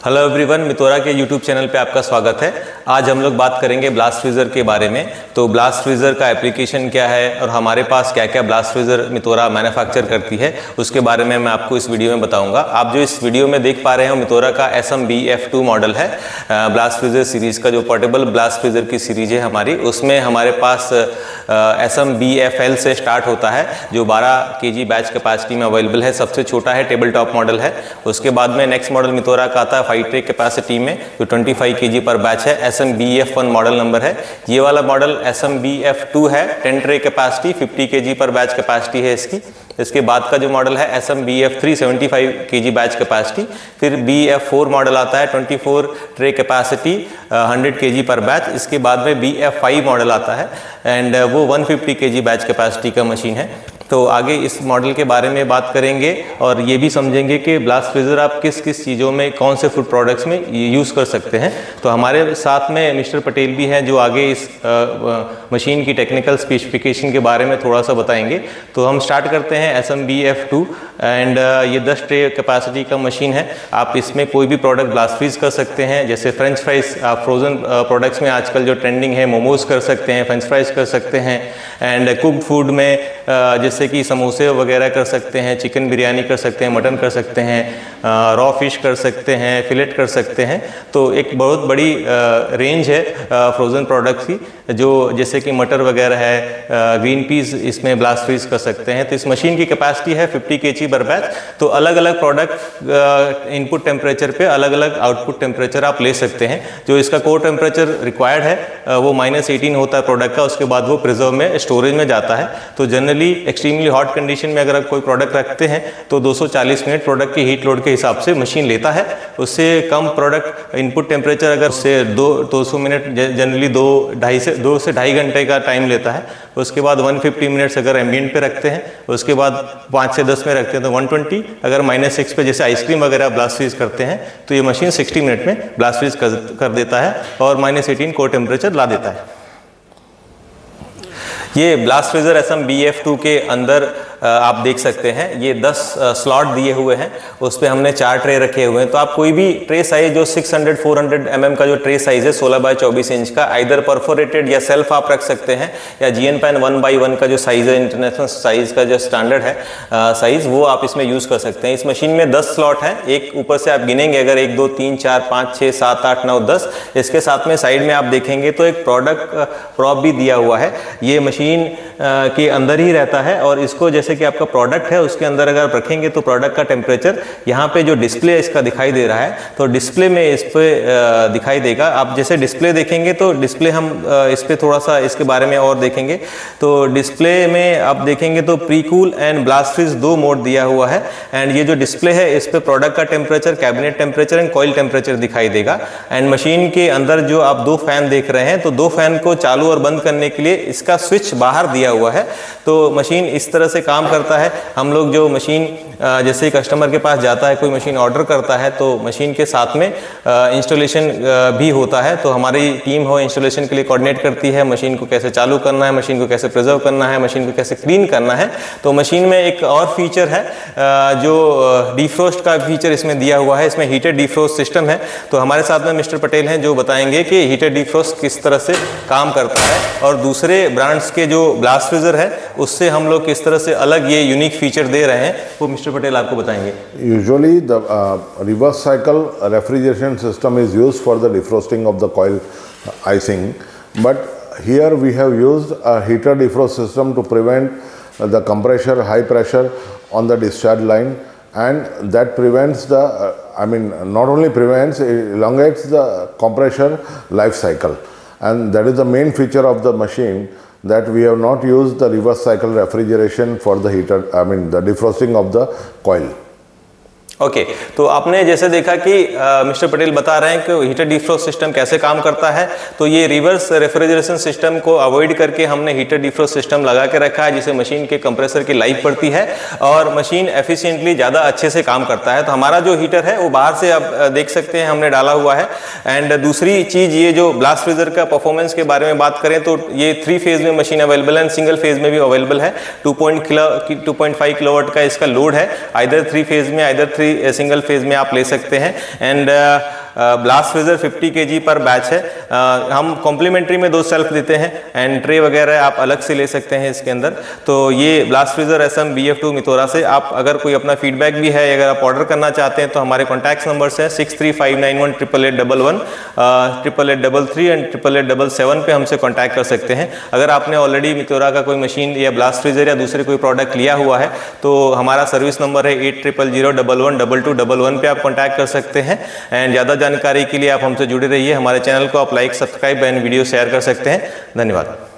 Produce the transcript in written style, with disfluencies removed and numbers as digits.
Hello everyone, मितोरा के YouTube channel पे आपका स्वागत है। आज हम लोग बात करेंगे ब्लास्ट फ्रीज़र के बारे में। तो ब्लास्ट फ्रीज़र का एप्लीकेशन क्या है और हमारे पास क्या क्या ब्लास्ट फ्रीज़र मितोरा मैन्युफैक्चर करती है, उसके बारे में मैं आपको इस वीडियो में बताऊंगा। आप जो इस वीडियो में देख पा रहे हो मितोरा का SMBF2 मॉडल है, ब्लास्ट फ्रीज़र सीरीज़ का जो पोर्टेबल ब्लास्ट फ्रीज़र की सीरीज है हमारी, उसमें हमारे पास SMBFL से स्टार्ट होता है जो 12 kg बैच कैपेसिटी में अवेलेबल है। सबसे छोटा है, टेबल टॉप मॉडल है। उसके बाद में नेक्स्ट मॉडल मितोरा का आता है 5 ट्रे कैपेसिटी में जो 25 kg पर बैच है, SMBF1 मॉडल नंबर है। ये वाला मॉडल SMBF2 है, 10 ट्रे कैपेसिटी 50 kg पर बैच कैपेसिटी है इसकी। इसके बाद का जो मॉडल है SMBF3 75 kg बैच कैपेसिटी। फिर BF4 मॉडल आता है 24 ट्रे कैपेसिटी 100 kg पर बैच। इसके बाद में BF5 मॉडल आता है एंड वो 150 kg बैच कैपेसिटी का मशीन है। तो आगे इस मॉडल के बारे में बात करेंगे और ये भी समझेंगे कि ब्लास्ट फ्रीज़र आप किस किस चीज़ों में, कौन से फूड प्रोडक्ट्स में यूज़ कर सकते हैं। तो हमारे साथ में मिस्टर पटेल भी हैं जो आगे इस मशीन की टेक्निकल स्पेसिफिकेशन के बारे में थोड़ा सा बताएंगे। तो हम स्टार्ट करते हैं SMBF2 एंड ये 10 ट्रे कैपेसिटी का मशीन है। आप इसमें कोई भी प्रोडक्ट ब्लास्ट फ्रीज कर सकते हैं, जैसे फ्रेंच फ्राइज। आप फ्रोज़न प्रोडक्ट्स में आजकल जो ट्रेंडिंग है, मोमोज कर सकते हैं, फ्रेंच फ्राइज कर सकते हैं एंड कुक्ड फूड में जैसे कि समोसे वगैरह कर सकते हैं, चिकन बिरयानी कर सकते हैं, मटन कर सकते हैं, रॉ फिश कर सकते हैं, फिलेट कर सकते हैं। तो एक बहुत बड़ी रेंज है फ्रोज़न प्रोडक्ट्स की, जो जैसे कि मटर वगैरह है, ग्रीन पीस इसमें ब्लास्ट फ्रीज कर सकते हैं। तो इस मशीन की कैपेसिटी है 50 kg पर बैच। तो अलग अलग प्रोडक्ट इनपुट टेम्परेचर पे अलग अलग आउटपुट टेम्परेचर आप ले सकते हैं। जो इसका कोर टेम्परेचर रिक्वायर्ड है वो -18 होता है प्रोडक्ट का। उसके बाद वो प्रिजर्व में, स्टोरेज में जाता है। तो जनरली एक्सट्रीमली हॉट कंडीशन में अगर आप कोई प्रोडक्ट रखते हैं तो 240 मिनट प्रोडक्ट की हीट लोड के हिसाब से मशीन लेता है। उससे कम प्रोडक्ट इनपुट टेम्परेचर अगर उससे 200 मिनट जनरली 2 से 2.5 घंटे का टाइम लेता है। उसके बाद 150 मिनट्स अगर एम्बिएंट पे रखते हैं, उसके बाद 5 से 10 में रखते हैं तो 120। अगर -6 पे जैसे आइसक्रीम वगैरह ब्लास्ट फ्रीज करते हैं तो ये मशीन 60 मिनट में ब्लास्ट फ्रीज कर देता है और -18 कोर टेम्परेचर ला देता है। ये ब्लास्ट फ्रीज़र SMBF2 के अंदर आप देख सकते हैं, ये 10 स्लॉट दिए हुए हैं। उस पर हमने 4 ट्रे रखे हुए हैं। तो आप कोई भी ट्रे साइज जो 600-400 mm का जो ट्रे साइज है 16 बाय 24 इंच का, आइदर परफोरेटेड या सेल्फ आप रख सकते हैं, या GN पैन 1x1 का जो साइज है, इंटरनेशनल साइज का जो स्टैंडर्ड है साइज, वो आप इसमें यूज़ कर सकते हैं। इस मशीन में 10 स्लॉट हैं। एक ऊपर से आप गिनेंगे, अगर 1 2 3 4 5 6 7 8 9 10। इसके साथ में साइड में आप देखेंगे तो एक प्रोडक्ट प्रॉप भी दिया हुआ है। ये मशीन के अंदर ही रहता है और इसको जैसे कि आपका प्रोडक्ट है उसके अंदर अगर आप रखेंगे तो प्रोडक्ट का टेम्परेचर यहाँ पे जो डिस्प्ले इसका दिखाई दे रहा है, तो डिस्प्ले में इस पे दिखाई देगा। आप जैसे डिस्प्ले देखेंगे तो डिस्प्ले हम इस पे थोड़ा सा इसके बारे में और देखेंगे। तो डिस्प्ले में आप देखेंगे तो pre cool and blast freeze 2 mode दिया हुआ है एंड ये जो डिस्प्ले है इस पे प्रोडक्ट का temperature, cabinet temperature and coil temperature दिखाई देगा। एंड मशीन के अंदर जो आप 2 फैन देख रहे हैं, तो 2 फैन को चालू और बंद करने के लिए इसका स्विच बाहर दिया हुआ है। तो मशीन इस तरह से काम करता है। हम लोग जो मशीन जैसे कस्टमर के पास जाता है, कोई मशीन ऑर्डर करता है तो मशीन के साथ में इंस्टॉलेशन भी होता है। तो हमारी टीम हो इंस्टॉलेशन के लिए कोऑर्डिनेट करती है, मशीन को कैसे चालू करना है, मशीन को कैसे प्रिजर्व करना है, मशीन को कैसे क्लीन करना है। तो मशीन में एक और फीचर है जो डिफ्रोस्ट का फीचर इसमें दिया हुआ है। इसमें हीटेड डिफ्रोस्ट सिस्टम है। तो हमारे साथ में मिस्टर पटेल हैं जो बताएंगे कि हीटेड डिफ्रोस्ट किस तरह से काम करता है और दूसरे ब्रांड्स के जो ब्लास्ट फ्रीजर है उससे हम लोग किस तरह से अलग ये यूनिक फीचर दे रहे हैं, वो मिस्टर पटेल आपको बताएंगे। Usually the reverse cycle refrigeration system is used for the defrosting of the coil icing, but here we have used a heater defrost system to prevent the compressor, high pressure on the discharge line, and that prevents the not only prevents, it elongates the compressor life cycle, and that is the main feature of the machine, that we have not used the reverse cycle refrigeration for the heater, the defrosting of the coil. Okay तो आपने जैसे देखा कि mister Patel बता रहे हैं कि heater defrost system कैसे काम करता है। तो ये रिवर्स रेफ्रिजरेशन सिस्टम को अवॉइड करके हमने हीटर डिफ्रोस्ट सिस्टम लगा के रखा है, जिससे मशीन के कंप्रेसर की लाइफ बढ़ती है और मशीन एफिशिएंटली ज़्यादा अच्छे से काम करता है। तो हमारा जो हीटर है वो बाहर से आप देख सकते हैं हमने डाला हुआ है। एंड दूसरी चीज़, ये जो ब्लास्ट फ्रीजर का परफॉर्मेंस के बारे में बात करें तो ये 3 फेज में मशीन अवेलेबल है एंड सिंगल फेज में भी अवेलेबल है। 2.5 किलोवाट का इसका लोड है, आइदर 3 फेज में आइदर फ्री सिंगल फेज में आप ले सकते हैं। एंड ब्लास्ट फ्रीजर 50 kg पर बैच है। हम कॉम्प्लीमेंट्री में 2 सेल्फ देते हैं एंड ट्रे वगैरह आप अलग से ले सकते हैं इसके अंदर। तो ये ब्लास्ट फ्रीजर SM BF2 मितोरा से आप अगर कोई अपना फीडबैक भी है, अगर आप ऑर्डर करना चाहते हैं तो हमारे कॉन्टैक्ट नंबर्स हैं 635918811, 8833 एंड 8877 पे हमसे कॉन्टैक्ट कर सकते हैं। अगर आपने ऑलरेडी मितोरा का कोई मशीन या ब्लास्ट फ्रीजर या दूसरे कोई प्रोडक्ट लिया हुआ है तो हमारा सर्विस नंबर है 8000111111 पे आप कॉन्टैक्ट कर सकते हैं। एंड ज़्यादा जानकारी के लिए आप हमसे जुड़े रहिए। हमारे चैनल को आप like, subscribe and video share कर सकते हैं। धन्यवाद।